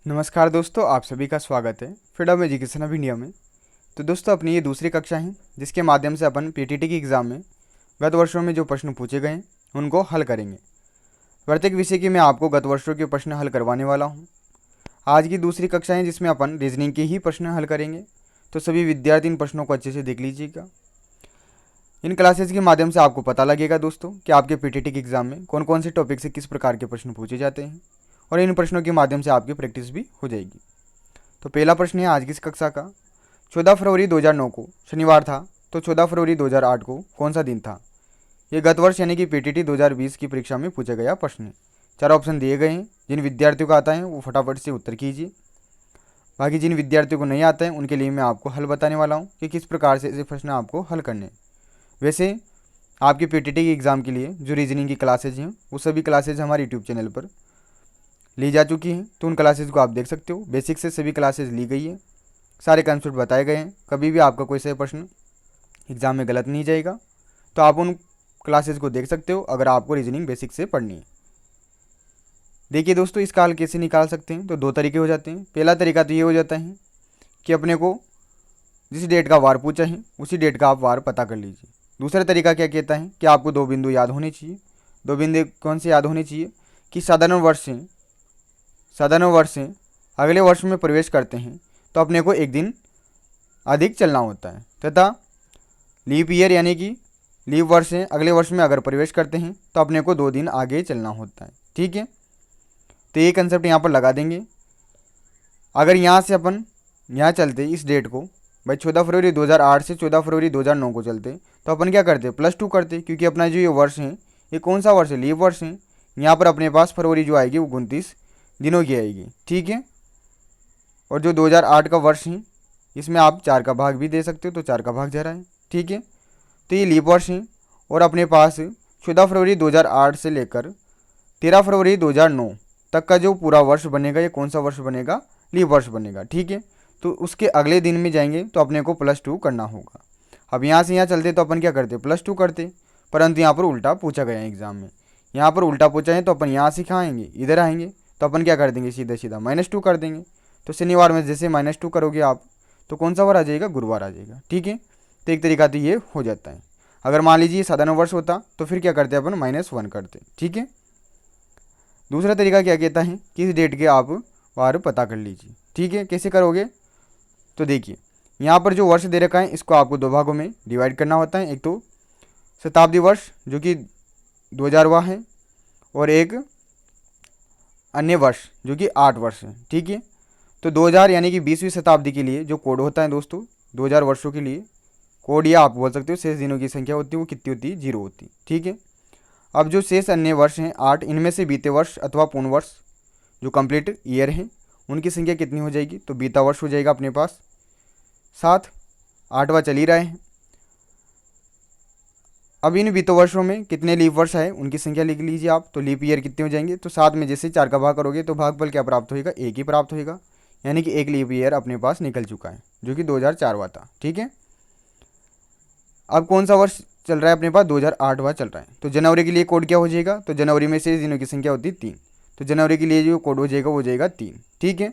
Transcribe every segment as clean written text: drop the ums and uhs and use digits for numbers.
नमस्कार दोस्तों, आप सभी का स्वागत है फ्रीडम एजुकेशन ऑफ इंडिया में। तो दोस्तों, अपनी ये दूसरी कक्षा है जिसके माध्यम से अपन पीटीटी की एग्ज़ाम में गत वर्षों में जो प्रश्न पूछे गए हैं उनको हल करेंगे। प्रत्येक विषय की मैं आपको गत वर्षों के प्रश्न हल करवाने वाला हूँ। आज की दूसरी कक्षा है जिसमें अपन रीजनिंग के ही प्रश्न हल करेंगे। तो सभी विद्यार्थी इन प्रश्नों को अच्छे से देख लीजिएगा। इन क्लासेस के माध्यम से आपको पता लगेगा दोस्तों कि आपके पीटीटी के एग्ज़ाम में कौन कौन से टॉपिक से किस प्रकार के प्रश्न पूछे जाते हैं, और इन प्रश्नों के माध्यम से आपकी प्रैक्टिस भी हो जाएगी। तो पहला प्रश्न है आज की इस कक्षा का। 14 फरवरी 2009 को शनिवार था, तो 14 फरवरी 2008 को कौन सा दिन था? ये गत वर्ष यानी कि पीटीटी 2020 की परीक्षा में पूछा गया प्रश्न है। 4 ऑप्शन दिए गए हैं। जिन विद्यार्थियों को आता है वो फटाफट से उत्तर कीजिए। बाकी जिन विद्यार्थियों को नहीं आता है उनके लिए मैं आपको हल बताने वाला हूँ कि किस प्रकार से ऐसे प्रश्न आपको हल करने हैं। वैसे आपके पीटीटी के एग्ज़ाम के लिए जो रीजनिंग की क्लासेज हैं वो सभी क्लासेज हमारे यूट्यूब चैनल पर ली जा चुकी हैं, तो उन क्लासेज को आप देख सकते हो। बेसिक से सभी क्लासेज ली गई है, सारे कंसेप्ट बताए गए हैं। कभी भी आपका कोई सा प्रश्न एग्ज़ाम में गलत नहीं जाएगा, तो आप उन क्लासेज को देख सकते हो अगर आपको रीजनिंग बेसिक से पढ़नी है। देखिए दोस्तों, इसका हल कैसे निकाल सकते हैं, तो 2 तरीके हो जाते हैं। पहला तरीका तो ये हो जाता है कि अपने को जिस डेट का वार पूछा है उसी डेट का आप वार पता कर लीजिए। दूसरा तरीका क्या कहता है कि आपको 2 बिंदु याद होने चाहिए। 2 बिंदु कौन से याद होने चाहिए कि साधारण वर्ष से अगले वर्ष में प्रवेश करते हैं तो अपने को एक दिन अधिक चलना होता है, तथा लीप ईयर यानी कि लीप वर्ष से अगले वर्ष में अगर प्रवेश करते हैं तो अपने को 2 दिन आगे चलना होता है। ठीक है, तो ये कंसेप्ट यहाँ पर लगा देंगे। अगर यहाँ से अपन यहाँ चलते इस डेट को, भाई 14 फरवरी 2008 से 14 फरवरी 2009 को चलते, तो अपन क्या करते +2 करते, क्योंकि अपना जो ये वर्ष है ये कौन सा वर्ष है? लीप वर्ष है। यहाँ पर अपने पास फरवरी जो आएगी वो 29 दिनों की आएगी। ठीक है, और जो 2008 का वर्ष है इसमें आप 4 का भाग भी दे सकते हो, तो 4 का भाग जा रहा है। ठीक है, तो ये लीप वर्ष है, और अपने पास 14 फरवरी 2008 से लेकर 13 फरवरी 2009 तक का जो पूरा वर्ष बनेगा ये कौन सा वर्ष बनेगा? लीप वर्ष बनेगा। ठीक है, तो उसके अगले दिन में जाएंगे तो अपने को +2 करना होगा। अब यहाँ से यहाँ चलते तो अपन क्या करते +2 करते, परंतु यहाँ पर उल्टा पूछा गया है एग्जाम में। यहाँ पर उल्टा पूछा है तो अपन यहाँ से कहाँ आएंगे? इधर आएंगे, तो अपन क्या कर देंगे? सीधा सीधा -2 कर देंगे। तो शनिवार में जैसे -2 करोगे आप तो कौन सा वार आ जाएगा? गुरुवार आ जाएगा। ठीक है, तो एक तरीका तो ये हो जाता है। अगर मान लीजिए साधारण वर्ष होता तो फिर क्या करते अपन? -1 करते। ठीक है, दूसरा तरीका क्या कहता है कि इस डेट के आप वार पता कर लीजिए। ठीक है, कैसे करोगे? तो देखिए, यहाँ पर जो वर्ष दे रखा है इसको आपको 2 भागों में डिवाइड करना होता है। एक तो शताब्दी वर्ष जो कि 2000वां है, और एक अन्य वर्ष जो कि 8 वर्ष है। ठीक है, तो 2000 यानी कि 20वीं शताब्दी के लिए जो कोड होता है दोस्तों, 2000 वर्षों के लिए कोड, या आप बोल सकते हो शेष दिनों की संख्या होती है वो कितनी होती है? 0 होती है। ठीक है, अब जो शेष अन्य वर्ष हैं 8, इनमें से बीते वर्ष अथवा पूर्ण वर्ष जो कंप्लीट ईयर हैं उनकी संख्या कितनी हो जाएगी? तो बीता वर्ष हो जाएगा अपने पास 7, 8वां चल ही रहा है। अब इन बीते वर्षों में कितने लीप वर्ष आए उनकी संख्या लिख लीजिए आप। तो लीप ईयर कितने हो जाएंगे? तो 7 में जैसे 4 का भाग करोगे तो भागफल क्या प्राप्त होगा? 1 ही प्राप्त होगा, यानी कि 1 लीप ईयर अपने पास निकल चुका है जो कि 2004वां था। ठीक है, अब कौन सा वर्ष चल रहा है अपने पास? 2008वां चल रहा है। तो जनवरी के लिए कोड क्या हो जाएगा? तो जनवरी में शेष दिनों की संख्या होती है 3, तो जनवरी के लिए जो कोड हो जाएगा वो जाएगा 3। ठीक है,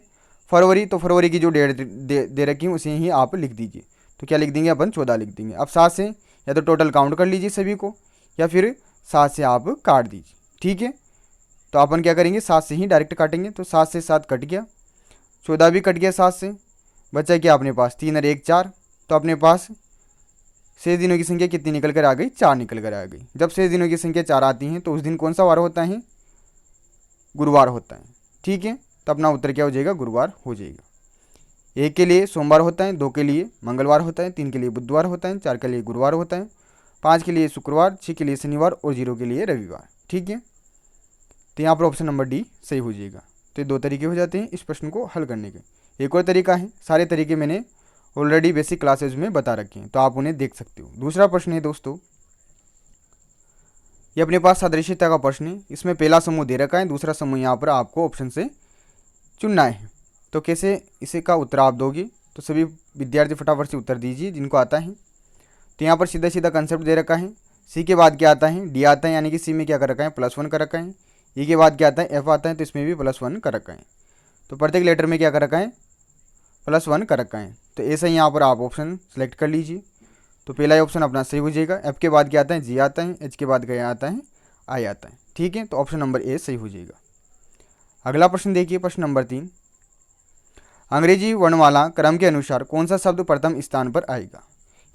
फरवरी, तो फरवरी की जो डेट दे रखी है उसे ही आप लिख दीजिए। तो क्या लिख देंगे अपन? 14 लिख देंगे। अब 7 से या तो टोटल काउंट कर लीजिए सभी को, या फिर 7 से आप काट दीजिए। ठीक है, तो अपन क्या करेंगे? 7 से ही डायरेक्ट काटेंगे। तो 7 से 7 कट गया, 14 भी कट गया 7 से, बचा क्या अपने पास? 3 और 1 4। तो अपने पास शेष दिनों की संख्या कितनी निकल कर आ गई? 4 निकल कर आ गई। जब शेष दिनों की संख्या 4 आती है तो उस दिन कौन सा वार होता है? गुरुवार होता है। ठीक है, तो अपना उत्तर क्या हो जाएगा? गुरुवार हो जाएगा। 1 के लिए सोमवार होता है, 2 के लिए मंगलवार होता है, 3 के लिए बुधवार होता है, 4 के लिए गुरुवार होता है, 5 के लिए शुक्रवार, 6 के लिए शनिवार और 0 के लिए रविवार। ठीक है, तो यहाँ पर ऑप्शन नंबर डी सही हो जाएगा। तो ये 2 तरीके हो जाते हैं इस प्रश्न को हल करने के। एक और तरीका है, सारे तरीके मैंने ऑलरेडी बेसिक क्लासेज में बता रखे हैं, तो आप उन्हें देख सकते हो। दूसरा प्रश्न है दोस्तों, ये अपने पास सादृश्यता का प्रश्न है। इसमें पहला समूह दे रखा है, दूसरा समूह यहाँ पर आपको ऑप्शन से चुनना है। तो कैसे इसे का उत्तर आप दोगे? तो सभी विद्यार्थी फटाफट से उत्तर दीजिए जिनको आता है। तो यहाँ पर सीधा सीधा कंसेप्ट दे रखा है। सी के बाद क्या आता है? डी आता है, यानी कि सी में क्या कर रखा है? +1 कर रखा है। ई के बाद क्या आता है? एफ आता है, तो इसमें भी +1 कर रखा है। तो प्रत्येक लेटर में क्या कर रखा है, +1 कर रखा है। तो ऐसा ही यहाँ पर आप ऑप्शन सेलेक्ट कर लीजिए। तो पहला ही ऑप्शन अपना सही हो जाएगा। एफ के बाद क्या आता है, जी आता है, एच के बाद क्या आता है, आई आता है। ठीक है, तो ऑप्शन नंबर ए सही हो जाएगा। अगला प्रश्न देखिए, प्रश्न नंबर 3, अंग्रेजी वर्णमाला क्रम के अनुसार कौन सा शब्द प्रथम स्थान पर आएगा।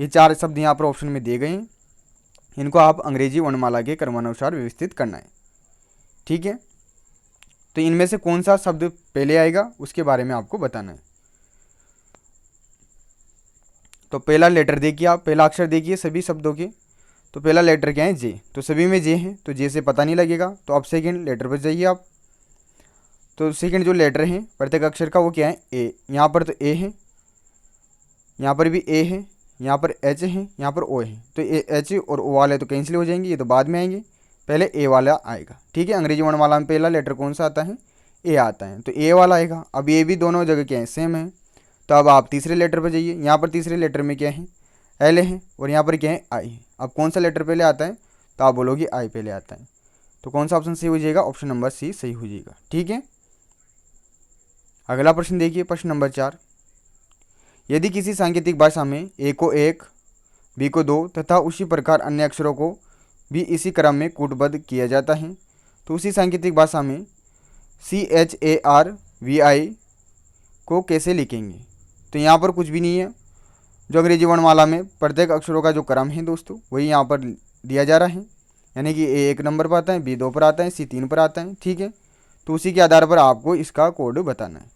ये 4 शब्द यहाँ पर ऑप्शन में दिए गए हैं, इनको आप अंग्रेजी वर्णमाला के क्रमानुसार व्यवस्थित करना है। ठीक है, तो इनमें से कौन सा शब्द पहले आएगा उसके बारे में आपको बताना है। तो पहला लेटर देखिए आप, पहला अक्षर देखिए सभी शब्दों के। तो पहला लेटर क्या है, जे। तो सभी में जे है, तो जे से पता नहीं लगेगा। तो अब सेकंड लेटर पर जाइए आप। तो सेकंड जो लेटर है प्रत्येक अक्षर का वो क्या है, ए। यहाँ पर तो ए है, यहाँ पर भी ए है, यहाँ पर एच है, यहाँ पर ओ है। तो ए एच और ओ वाले तो कैंसिल हो जाएंगे, ये तो बाद में आएंगे, पहले ए वाला आएगा। ठीक है, अंग्रेजी वर्णमाला में पहला लेटर कौन सा आता है, ए आता है, तो ए वाला आएगा। अब ये भी दोनों जगह क्या है, सेम है। तो अब आप तीसरे लेटर पर जाइए। यहाँ पर तीसरे लेटर में क्या है, एल है, और यहाँ पर क्या है, आई है। अब कौन सा लेटर पहले आता है, तो आप बोलोगे आई पहले आता है। तो कौन सा ऑप्शन सही हो जाएगा, ऑप्शन नंबर सी सही हो जाएगा। ठीक है, अगला प्रश्न देखिए, प्रश्न नंबर 4, यदि किसी सांकेतिक भाषा में ए को 1, बी को 2 तथा उसी प्रकार अन्य अक्षरों को भी इसी क्रम में कूटबद्ध किया जाता है, तो उसी सांकेतिक भाषा में CHARVI को कैसे लिखेंगे। तो यहाँ पर कुछ भी नहीं है, जो अंग्रेजी वर्णमाला में प्रत्येक अक्षरों का जो क्रम है दोस्तों वही यहाँ पर दिया जा रहा है। यानी कि ए 1 नंबर पर आता है, बी 2 पर आता है, सी 3 पर आता है। ठीक है, तो उसी के आधार पर आपको इसका कोड बताना है।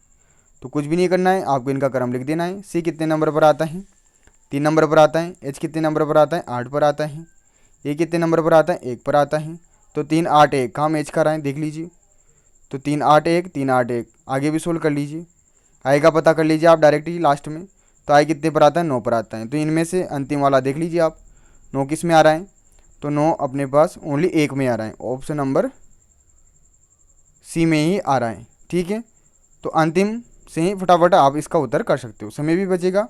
तो कुछ भी नहीं करना है, आपको इनका क्रम लिख देना है। सी कितने नंबर पर आता है, 3 नंबर पर आता है। एच कितने नंबर पर आता है, 8 पर आता है। ए कितने नंबर पर आता है, 1 पर आता है। तो 3 8 1 कहाँ मैच कर रहा है देख लीजिए। तो 3 8 1 3 8 1 आगे भी सोल्व कर लीजिए, आई का पता कर लीजिए आप डायरेक्ट ही लास्ट में। तो आई कितने पर आता है, 9 पर आता है। तो इनमें से अंतिम वाला देख लीजिए आप, 9 किस में आ रहा है, तो 9 अपने पास ओनली 1 में आ रहा है, ऑप्शन नंबर सी में ही आ रहा है। ठीक है, तो अंतिम से ही फटाफट आप इसका उत्तर कर सकते हो, समय भी बचेगा।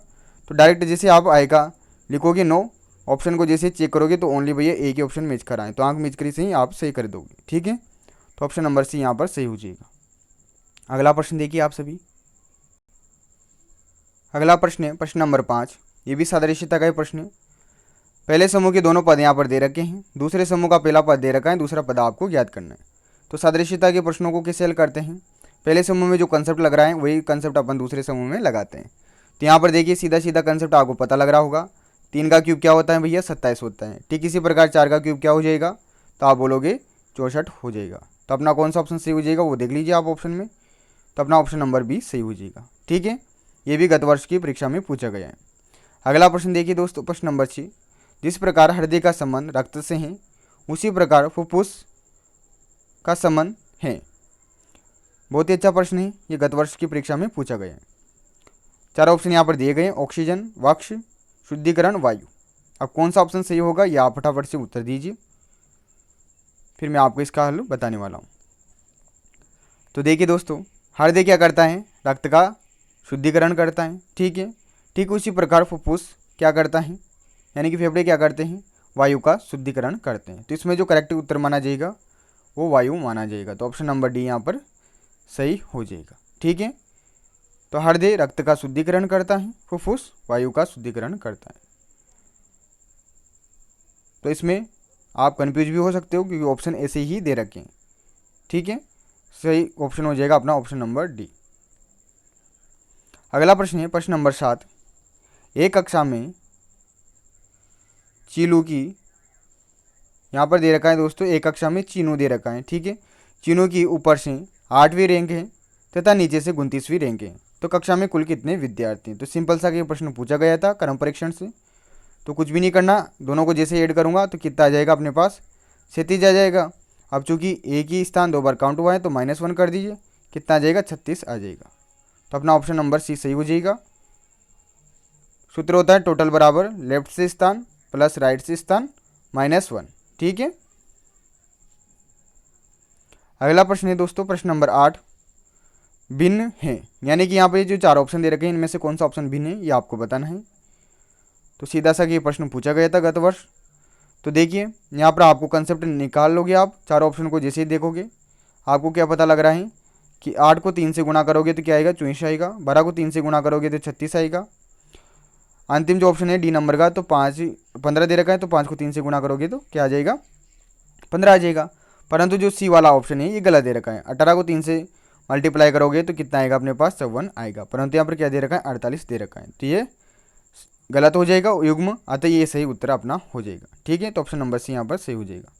तो डायरेक्ट जैसे आप आएगा लिखोगे 9, ऑप्शन को जैसे चेक करोगे तो ओनली भैया एक ही ऑप्शन मैच कराएं, तो आंख मैच करी से ही आप सही कर दोगे। ठीक है, तो ऑप्शन नंबर सी यहाँ पर सही हो जाएगा। अगला प्रश्न देखिए आप सभी, अगला प्रश्न है प्रश्न नंबर 5, ये भी सादृश्यता का ही प्रश्न है। पहले समूह के दोनों पद यहाँ पर दे रखे हैं, दूसरे समूह का पहला पद दे रखा है, दूसरा पद आपको ज्ञात करना है। तो सादृश्यता के प्रश्नों को कैसे हल करते हैं, पहले समूह में जो कंसेप्ट लग रहा है वही कंसेप्ट अपन दूसरे समूह में लगाते हैं। तो यहाँ पर देखिए सीधा सीधा कंसेप्ट आपको पता लग रहा होगा, 3 का क्यूब क्या होता है भैया, 27 होता है। ठीक इसी प्रकार 4 का क्यूब क्या हो जाएगा, तो आप बोलोगे 64 हो जाएगा। तो अपना कौन सा ऑप्शन सही हो जाएगा वो देख लीजिए आप ऑप्शन में, तो अपना ऑप्शन नंबर बी सही हो जाएगा। ठीक है, ये भी गत वर्ष की परीक्षा में पूछा गया है। अगला प्रश्न देखिए दोस्तों, प्रश्न नंबर 6, जिस प्रकार हृदय का संबंध रक्त से है उसी प्रकार फुफ्फुस का संबंध है। बहुत ही अच्छा प्रश्न है, ये गत वर्ष की परीक्षा में पूछा गया है। 4 ऑप्शन यहाँ पर दिए गए हैं, ऑक्सीजन, वक्ष, शुद्धिकरण, वायु। अब कौन सा ऑप्शन सही होगा ये आप फटाफट से उत्तर दीजिए, फिर मैं आपको इसका हल बताने वाला हूँ। तो देखिए दोस्तों, हृदय क्या करता है, रक्त का शुद्धिकरण करता है। ठीक है, ठीक उसी प्रकार फुफ्फुस क्या करता है, यानी कि फेफड़े क्या करते हैं, वायु का शुद्धिकरण करते हैं। तो इसमें जो करेक्ट उत्तर माना जाएगा वो वायु माना जाएगा। तो ऑप्शन नंबर डी यहाँ पर सही हो जाएगा। ठीक है, तो हृदय रक्त का शुद्धिकरण करता है, फुफ्फुस वायु का शुद्धिकरण करता है। तो इसमें आप कंफ्यूज भी हो सकते हो क्योंकि ऑप्शन ऐसे ही दे रखे हैं। ठीक है, सही ऑप्शन हो जाएगा अपना ऑप्शन नंबर डी। अगला प्रश्न है प्रश्न नंबर 7, एक कक्षा में चीलू की, यहाँ पर दे रखा है दोस्तों, एक कक्षा में चीनू दे रखा है। ठीक है, चीनू की ऊपर से 8वीं रैंक है तथा नीचे से 29वीं रैंक है, तो कक्षा में कुल कितने विद्यार्थी हैं। तो सिंपल सा ये प्रश्न पूछा गया था क्रम परीक्षण से। तो कुछ भी नहीं करना, दोनों को जैसे ऐड करूँगा तो कितना आ जाएगा अपने पास, 37 आ जाएगा। अब चूंकि एक ही स्थान 2 बार काउंट हुआ है तो -1 कर दीजिए, कितना आ जाएगा, 36 आ जाएगा। तो अपना ऑप्शन नंबर सी सही हो जाएगा। सूत्र होता है टोटल बराबर लेफ्ट से स्थान प्लस राइट से स्थान -1। ठीक है, अगला प्रश्न है दोस्तों प्रश्न नंबर 8, भिन्न है, यानी कि यहाँ पे जो 4 ऑप्शन दे रखे हैं इनमें से कौन सा ऑप्शन भिन्न है ये आपको बताना है। तो सीधा सा ये प्रश्न पूछा गया था गत वर्ष। तो देखिए यहाँ पर आपको कंसेप्ट निकाल लोगे आप, 4 ऑप्शन को जैसे ही देखोगे आपको क्या पता लग रहा है कि 8 को 3 से गुणा करोगे तो क्या आएगा, 24 आएगा। 12 को 3 से गुणा करोगे तो 36 आएगा। अंतिम जो ऑप्शन है डी नंबर का, तो 15 दे रखा है, तो 5 को 3 से गुणा करोगे तो क्या आ जाएगा, 15 आ जाएगा। परंतु जो सी वाला ऑप्शन है ये गलत दे रखा है। 18 को 3 से मल्टीप्लाई करोगे तो कितना आएगा अपने पास, 54 आएगा। परंतु यहाँ पर क्या दे रखा है, 48 दे रखा है, तो ये गलत हो जाएगा युग्म, अतः ये सही उत्तर अपना हो जाएगा। ठीक है, तो ऑप्शन नंबर सी यहाँ पर सही हो जाएगा।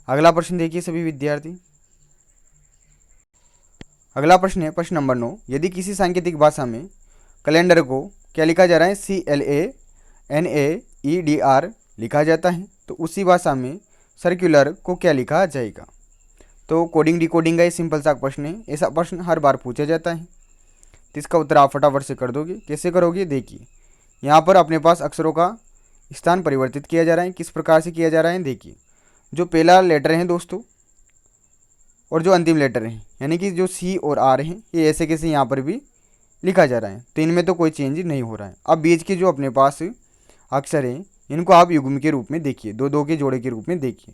अगला प्रश्न देखिए सभी विद्यार्थी। अगला प्रश्न है प्रश्न नंबर 9। यदि किसी सांकेतिक भाषा में कैलेंडर को क्या लिखा जा रहा है, CLANAEDR लिखा जाता है, तो उसी भाषा में सर्कुलर को क्या लिखा जाएगा। तो कोडिंग डिकोडिंग का ये सिंपल सा प्रश्न है। ऐसा प्रश्न हर बार पूछा जाता है, तो इसका उत्तर आप फटाफट से कर दोगे। कैसे करोगे, देखिए यहाँ पर अपने पास अक्षरों का स्थान परिवर्तित किया जा रहा है। किस प्रकार से किया जा रहा है, देखिए जो पहला लेटर है दोस्तों और जो अंतिम लेटर है, यानी कि जो C और R हैं, ये ऐसे कैसे यहाँ पर भी लिखा जा रहा है, तो इनमें तो कोई चेंज नहीं हो रहा है। अब बीच के जो अपने पास अक्षर हैं इनको आप युग्म के रूप में देखिए, दो दो के जोड़े के रूप में देखिए।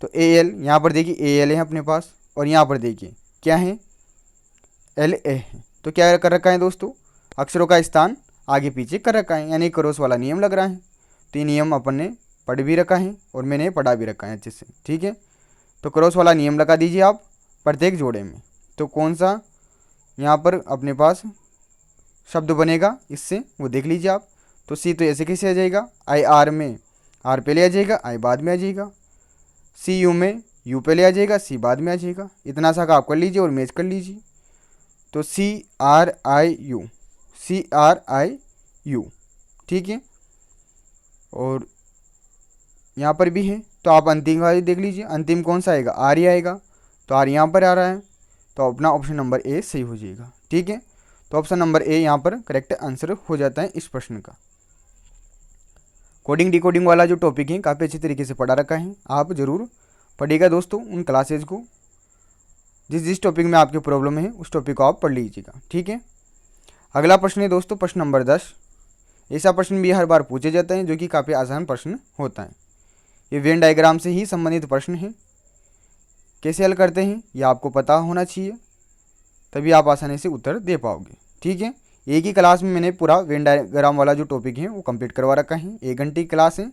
तो AL यहाँ पर देखिए AL है अपने पास, और यहाँ पर देखिए क्या है, LA है। तो क्या कर रखा है दोस्तों, अक्षरों का स्थान आगे पीछे कर रखा है, यानी क्रॉस वाला नियम लग रहा है। तो ये नियम अपन ने पढ़ भी रखा है और मैंने पढ़ा भी रखा है अच्छे से। ठीक है, तो क्रॉस वाला नियम लगा दीजिए आप प्रत्येक जोड़े में। तो कौन सा यहाँ पर अपने पास शब्द बनेगा इससे वो देख लीजिए आप। तो C तो ऐसे कैसे आ जाएगा, IR में R पहले आ जाएगा, I बाद में आ जाएगा। CU में U पहले आ जाएगा, C बाद में आ जाएगा। इतना सा का आप कर लीजिए और मैच कर लीजिए। तो CRIU, CRIU, ठीक है। और यहाँ पर भी है, तो आप अंतिम वाली देख लीजिए, अंतिम कौन सा आएगा, R ही आएगा। तो R यहाँ पर आ रहा है, तो अपना ऑप्शन नंबर A सही हो जाएगा। ठीक है, तो ऑप्शन नंबर A यहाँ पर करेक्ट आंसर हो जाता है इस प्रश्न का। कोडिंग डिकोडिंग वाला जो टॉपिक है काफ़ी अच्छी तरीके से पढ़ा रखा है, आप ज़रूर पढ़िएगा दोस्तों उन क्लासेज को। जिस टॉपिक में आपकी प्रॉब्लम है उस टॉपिक को आप पढ़ लीजिएगा। ठीक है, अगला प्रश्न है दोस्तों प्रश्न नंबर 10। ऐसा प्रश्न भी हर बार पूछे जाते हैं जो कि काफ़ी आसान प्रश्न होता है। ये वेन डायग्राम से ही संबंधित प्रश्न है। कैसे हल करते हैं ये आपको पता होना चाहिए, तभी आप आसानी से उत्तर दे पाओगे। ठीक है, एक ही क्लास में मैंने पूरा वेन डायग्राम वाला जो टॉपिक है वो कंप्लीट करवा रखा है। 1 घंटे की क्लास है,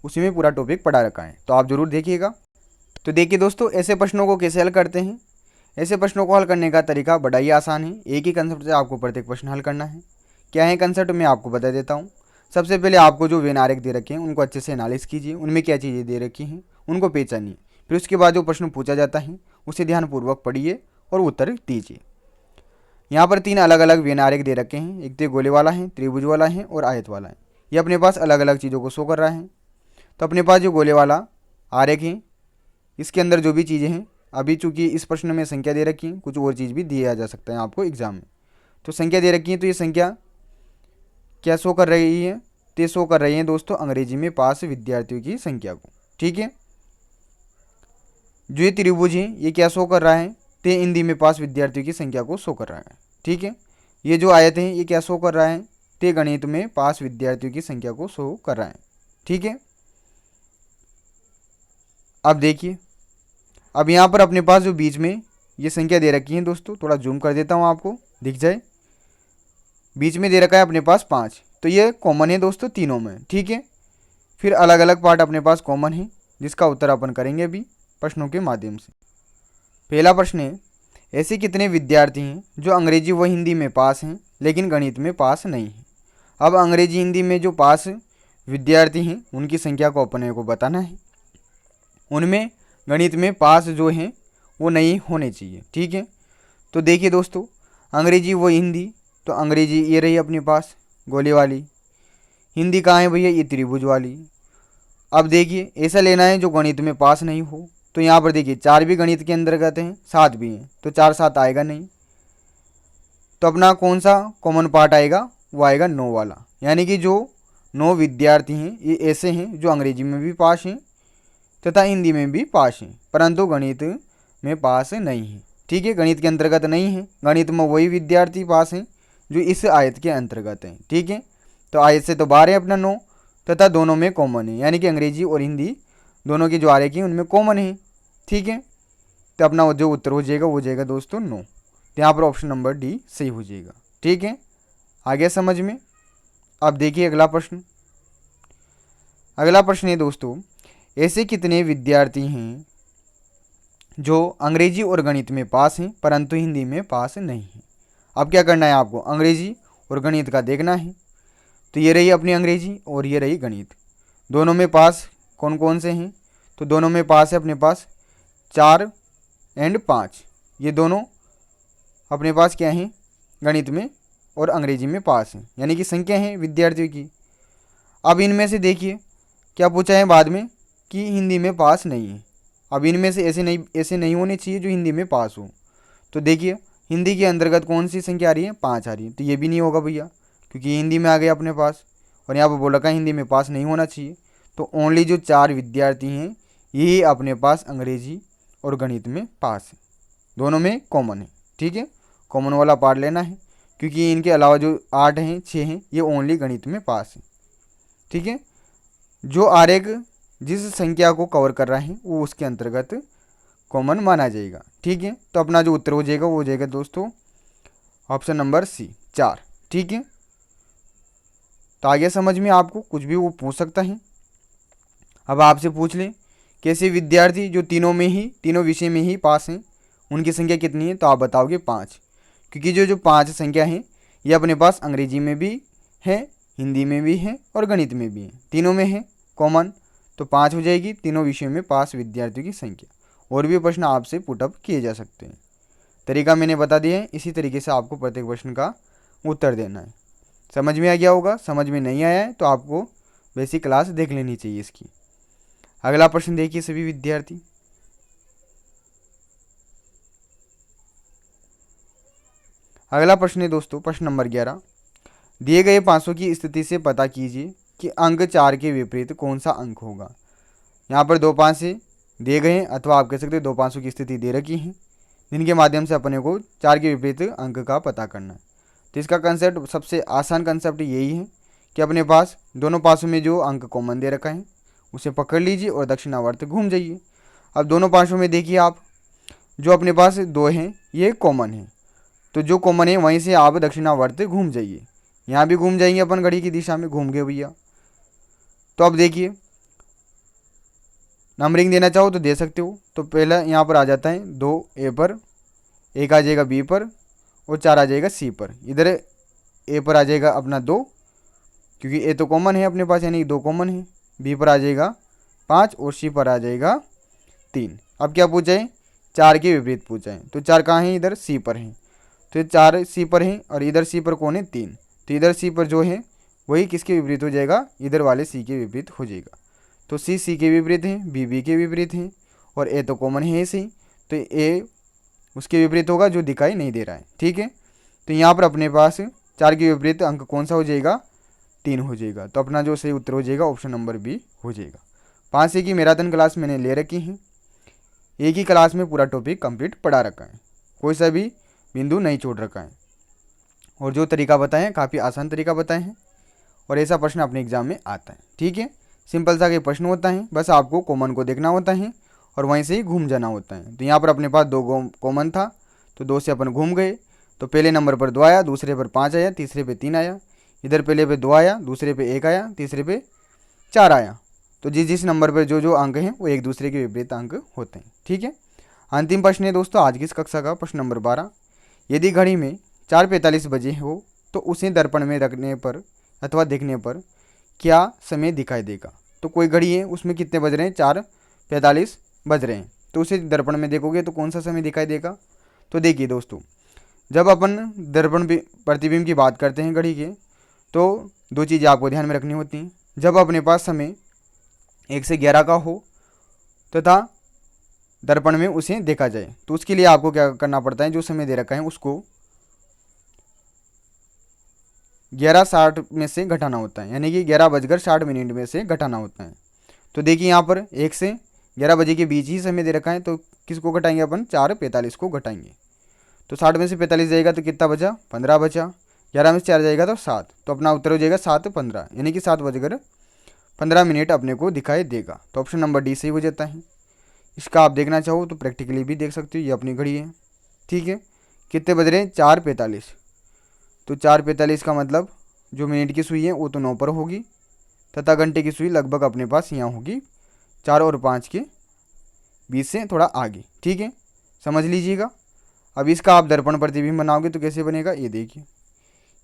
उसी में पूरा टॉपिक पढ़ा रखा है, तो आप ज़रूर देखिएगा। तो देखिए दोस्तों, ऐसे प्रश्नों को कैसे हल करते हैं। ऐसे प्रश्नों को हल करने का तरीका बड़ा ही आसान है। एक ही कंसेप्ट से आपको प्रत्येक प्रश्न हल करना है। क्या है कंसेप्ट, मैं आपको बता देता हूँ। सबसे पहले आपको जो वेन आरेख दे रखे हैं उनको अच्छे से एनालिस कीजिए, उनमें क्या चीज़ें दे रखी हैं उनको पहचानिए। फिर उसके बाद जो प्रश्न पूछा जाता है उसे ध्यानपूर्वक पढ़िए और उत्तर दीजिए। यहाँ पर 3 अलग अलग वेन आरेख दे रखे हैं, एक तो गोले वाला है, त्रिभुज वाला है और आयत वाला है। ये अपने पास अलग अलग चीज़ों को शो कर रहा है। तो अपने पास जो गोले वाला आरेख है इसके अंदर जो भी चीज़ें हैं, अभी चूंकि इस प्रश्न में संख्या दे रखी है, कुछ और चीज़ भी दिया जा सकता है आपको एग्जाम में। तो संख्या दे रखी है, तो ये संख्या क्या शो कर रही है, तो शो कर रही है दोस्तों अंग्रेजी में पास विद्यार्थियों की संख्या को। ठीक है, जो ये त्रिभुज है ये क्या शो कर रहा है, तो हिंदी में पास विद्यार्थियों की संख्या को शो कर रहा है। ठीक है, ये जो आयत है ये क्या शो कर रहा है, तो गणित में पास विद्यार्थियों की संख्या को शो कर रहा है। ठीक है, अब देखिए, अब यहाँ पर अपने पास जो बीच में ये संख्या दे रखी है दोस्तों, थोड़ा जूम कर देता हूँ आपको दिख जाए। बीच में दे रखा है अपने पास 5, तो ये कॉमन है दोस्तों तीनों में। ठीक है, फिर अलग अलग पार्ट अपने पास कॉमन है जिसका उत्तर अपन करेंगे अभी प्रश्नों के माध्यम से। पहला प्रश्न है, ऐसे कितने विद्यार्थी हैं जो अंग्रेजी व हिंदी में पास हैं लेकिन गणित में पास नहीं हैं। अब अंग्रेजी हिंदी में जो पास विद्यार्थी हैं उनकी संख्या को अपने को बताना है, उनमें गणित में पास जो हैं वो नहीं होने चाहिए। ठीक है, तो देखिए दोस्तों, अंग्रेजी व हिंदी, तो अंग्रेजी ये रही अपने पास गोले वाली, हिंदी कहाँ है भैया, ये त्रिभुज वाली। अब देखिए ऐसा लेना है जो गणित में पास नहीं हो, तो यहाँ पर देखिए 4 भी गणित के अंतर्गत हैं, 7 भी हैं, तो 4 7 आएगा नहीं। तो अपना कौन सा कॉमन पार्ट आएगा, वो आएगा 9 वाला, यानी कि जो 9 विद्यार्थी हैं ये ऐसे हैं जो अंग्रेजी में भी पास हैं तथा हिंदी में भी पास हैं, परंतु गणित में पास नहीं है। ठीक है, गणित के अंतर्गत नहीं है, गणित में वही विद्यार्थी पास हैं जो इस आयत के अंतर्गत हैं। ठीक है, तो आयत से तो बाहर है अपना 9, तथा दोनों में कॉमन है, यानी कि अंग्रेजी और हिंदी दोनों की जो आरेख हैं उनमें कॉमन है। ठीक है, तो अपना जो उत्तर हो जाएगा वो हो जाएगा दोस्तों 9। तो यहाँ पर ऑप्शन नंबर डी सही हो जाएगा। ठीक है, आ गया समझ में। अब देखिए अगला प्रश्न। अगला प्रश्न है दोस्तों, ऐसे कितने विद्यार्थी हैं जो अंग्रेजी और गणित में पास हैं परंतु हिंदी में पास नहीं हैं। अब क्या करना है आपको, अंग्रेजी और गणित का देखना है। तो ये रही अपनी अंग्रेजी और ये रही गणित, दोनों में पास कौन कौन से हैं। तो दोनों में पास है अपने पास 4 और 5, ये दोनों अपने पास क्या हैं, गणित में और अंग्रेजी में पास हैं, यानी कि संख्या है विद्यार्थियों की। अब इनमें से देखिए क्या पूछा है बाद में कि हिंदी में पास नहीं है। अब इनमें से ऐसे नहीं होने चाहिए जो हिंदी में पास हो। तो देखिए हिंदी के अंतर्गत कौन सी संख्या आ रही है, 5 आ रही है, तो ये भी नहीं होगा भैया, क्योंकि हिंदी में आ गया अपने पास। और यहाँ पर बोल रखा है हिंदी में पास नहीं होना चाहिए। तो ओनली जो 4 विद्यार्थी हैं यही अपने पास अंग्रेजी और गणित में पास है, दोनों में कॉमन है। ठीक है, कॉमन वाला पार्ट लेना है, क्योंकि इनके अलावा जो 8 हैं 6 हैं ये ओनली गणित में पास है। ठीक है, जो आरेख जिस संख्या को कवर कर रहा है वो उसके अंतर्गत कॉमन माना जाएगा। ठीक है, तो अपना जो उत्तर हो जाएगा वो हो जाएगा दोस्तों ऑप्शन नंबर सी 4। ठीक है, तो आगे समझ में आपको कुछ भी वो पूछ सकता है। अब आपसे पूछ ले कैसे विद्यार्थी जो तीनों विषय में ही पास हैं उनकी संख्या कितनी है, तो आप बताओगे 5, क्योंकि जो 5 संख्या है ये अपने पास अंग्रेजी में भी है, हिंदी में भी है और गणित में भी है, तीनों में है कॉमन। तो 5 हो जाएगी तीनों विषयों में पास विद्यार्थियों की संख्या। और भी प्रश्न आपसे पुटअप किए जा सकते हैं, तरीका मैंने बता दिया है, इसी तरीके से आपको प्रत्येक प्रश्न का उत्तर देना है। समझ में आ गया होगा, समझ में नहीं आया है तो आपको बेसिक क्लास देख लेनी चाहिए इसकी। अगला प्रश्न देखिए सभी विद्यार्थी। अगला प्रश्न है दोस्तों प्रश्न नंबर 11, दिए गए 500 की स्थिति से पता कीजिए कि अंक 4 के विपरीत कौन सा अंक होगा। यहाँ पर 2 500 दिए गए हैं, अथवा आप कह सकते हैं 2 500 की स्थिति दे रखी है, जिनके माध्यम से अपने को 4 के विपरीत अंक का पता करना है। तो इसका कंसेप्ट सबसे आसान कंसेप्ट यही है कि अपने पास दोनों पासों में जो अंक कॉमन दे रखा है उसे पकड़ लीजिए और दक्षिणावर्त घूम जाइए। अब दोनों पासों में देखिए आप, जो अपने पास 2 हैं ये कॉमन है, तो जो कॉमन है वहीं से आप दक्षिणावर्त घूम जाइए। यहाँ भी घूम जाएंगे अपन घड़ी की दिशा में, घूम गए भैया। तो अब देखिए नंबरिंग देना चाहो तो दे सकते हो। तो पहला यहाँ पर आ जाता है 2 ए पर, 1 आ जाएगा बी पर और 4 आ जाएगा सी पर। इधर ए पर आ जाएगा अपना 2, क्योंकि ए तो कॉमन है अपने पास, यानी 2 कॉमन है। बी पर आ जाएगा 5 और सी पर आ जाएगा 3। अब क्या पूछा है, 4 के विपरीत पूछा है। तो 4 कहाँ है, इधर सी पर है, तो 4 सी पर है और इधर सी पर कौन है 3, तो इधर सी पर जो है वही किसके विपरीत हो जाएगा, इधर वाले सी के विपरीत हो जाएगा। तो सी के विपरीत है, बी के विपरीत है और ए तो कॉमन है ऐसे ही, तो ए उसके विपरीत होगा जो दिखाई नहीं दे रहा है। ठीक है, तो यहाँ पर अपने पास 4 के विपरीत अंक कौन सा हो जाएगा, 3 हो जाएगा। तो अपना जो सही उत्तर हो जाएगा ऑप्शन नंबर बी हो जाएगा। 5 की मैराथन क्लास मैंने ले रखी है, एक ही क्लास में पूरा टॉपिक कंप्लीट पढ़ा रखा है, कोई सा भी बिंदु नहीं छोड़ रखा है। और जो तरीका बताए हैं काफ़ी आसान तरीका बताए हैं, और ऐसा प्रश्न अपने एग्जाम में आता है। ठीक है, सिंपल सा ये प्रश्न होता है, बस आपको कॉमन को देखना होता है और वहीं से ही घूम जाना होता है। तो यहाँ पर अपने पास 2 कॉमन था, तो 2 से अपन घूम गए। तो पहले नंबर पर 2 आया, दूसरे पर 5 आया, तीसरे पे 3 आया। इधर पहले पे 2 आया, दूसरे पे 1 आया, तीसरे पे 4 आया। तो जिस नंबर पर जो अंक हैं वो एक दूसरे के विपरीत अंक होते हैं। ठीक है, अंतिम प्रश्न है दोस्तों आज की इस कक्षा का, प्रश्न नंबर 12, यदि घड़ी में 4:45 बजे हो तो उसे दर्पण में रखने पर अथवा देखने पर क्या समय दिखाई देगा। तो कोई घड़ी है उसमें कितने बज रहे हैं, 4:45 बज रहे हैं, तो उसे दर्पण में देखोगे तो कौन सा समय दिखाई देगा। तो देखिए दोस्तों, जब अपन दर्पण प्रतिबिंब की बात करते हैं घड़ी के, तो 2 चीज़ें आपको ध्यान में रखनी होती हैं। जब अपने पास समय 1 से 11 का हो तथा दर्पण में उसे देखा जाए, तो उसके लिए आपको क्या करना पड़ता है, जो समय दे रखा है उसको 11:60 में से घटाना होता है, यानी कि 11:60 में से घटाना होता है। तो देखिए यहाँ पर 1 से 11 बजे के बीच ही समय दे रखा है, तो किसको घटाएंगे अपन, 4:45 को घटाएंगे। तो 60 में से 45 जाएगा तो कितना बचा, 15 बचा। 11 में से 4 जाएगा तो 7, तो अपना उत्तर हो जाएगा 7:15, यानी कि 7:15 अपने को दिखाई देगा। तो ऑप्शन नंबर डी सही हो जाता है। इसका आप देखना चाहो तो प्रैक्टिकली भी देख सकते हो, ये अपनी घड़ी है। ठीक है, कितने बज रहे हैं? 4:45। तो 4:45 का मतलब जो मिनट की सुई है वो तो 9 पर होगी, तथा घंटे की सुई लगभग अपने पास यहाँ होगी 4 और 5 के बीच से थोड़ा आगे। ठीक है, समझ लीजिएगा। अब इसका आप दर्पण प्रतिबिंब बनाओगे तो कैसे बनेगा, ये देखिए।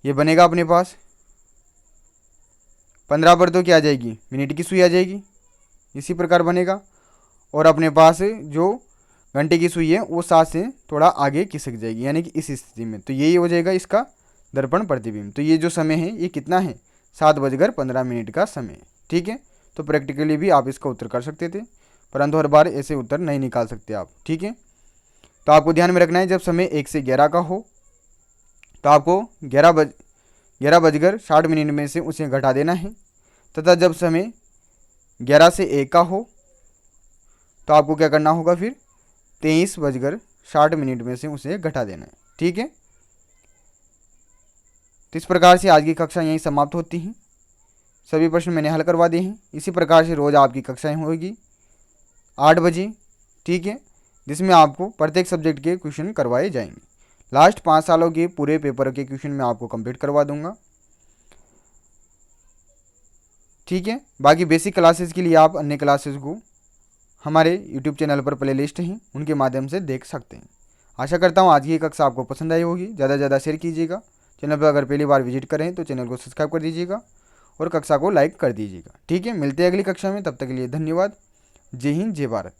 ये बनेगा अपने पास 15 पर तो क्या आ जाएगी, मिनट की सुई आ जाएगी, इसी प्रकार बनेगा। और अपने पास जो घंटे की सुई है वो 7 से थोड़ा आगे खिसक जाएगी, यानी कि इस स्थिति में। तो यही हो जाएगा इसका दर्पण प्रतिबिंब। तो ये जो समय है ये कितना है, 7:15 का समय। ठीक है, तो प्रैक्टिकली भी आप इसका उत्तर कर सकते थे, परंतु हर बार ऐसे उत्तर नहीं निकाल सकते आप। ठीक है, तो आपको ध्यान में रखना है, जब समय 1 से 11 का हो तो आपको 11:60 में से उसे घटा देना है, तथा जब समय 11 से 1 का हो तो आपको क्या करना होगा, फिर 23:60 में से उसे घटा देना है। ठीक है, तो इस प्रकार से आज की कक्षा यहीं समाप्त होती हैं। सभी प्रश्न मैंने हल करवा दिए हैं। इसी प्रकार से रोज़ आपकी कक्षाएं होगी 8 बजे। ठीक है, जिसमें आपको प्रत्येक सब्जेक्ट के क्वेश्चन करवाए जाएंगे। लास्ट 5 सालों के पूरे पेपर के क्वेश्चन मैं आपको कंप्लीट करवा दूंगा। ठीक है, बाकी बेसिक क्लासेस के लिए आप अन्य क्लासेस को हमारे यूट्यूब चैनल पर प्ले लिस्ट हैं, उनके माध्यम से देख सकते हैं। आशा करता हूँ आज की कक्षा आपको पसंद आई होगी। ज़्यादा से ज़्यादा शेयर कीजिएगा। चैनल पर अगर पहली बार विजिट करें तो चैनल को सब्सक्राइब कर दीजिएगा और कक्षा को लाइक कर दीजिएगा। ठीक है, मिलते हैं अगली कक्षा में, तब तक के लिए धन्यवाद। जय हिंद, जय भारत।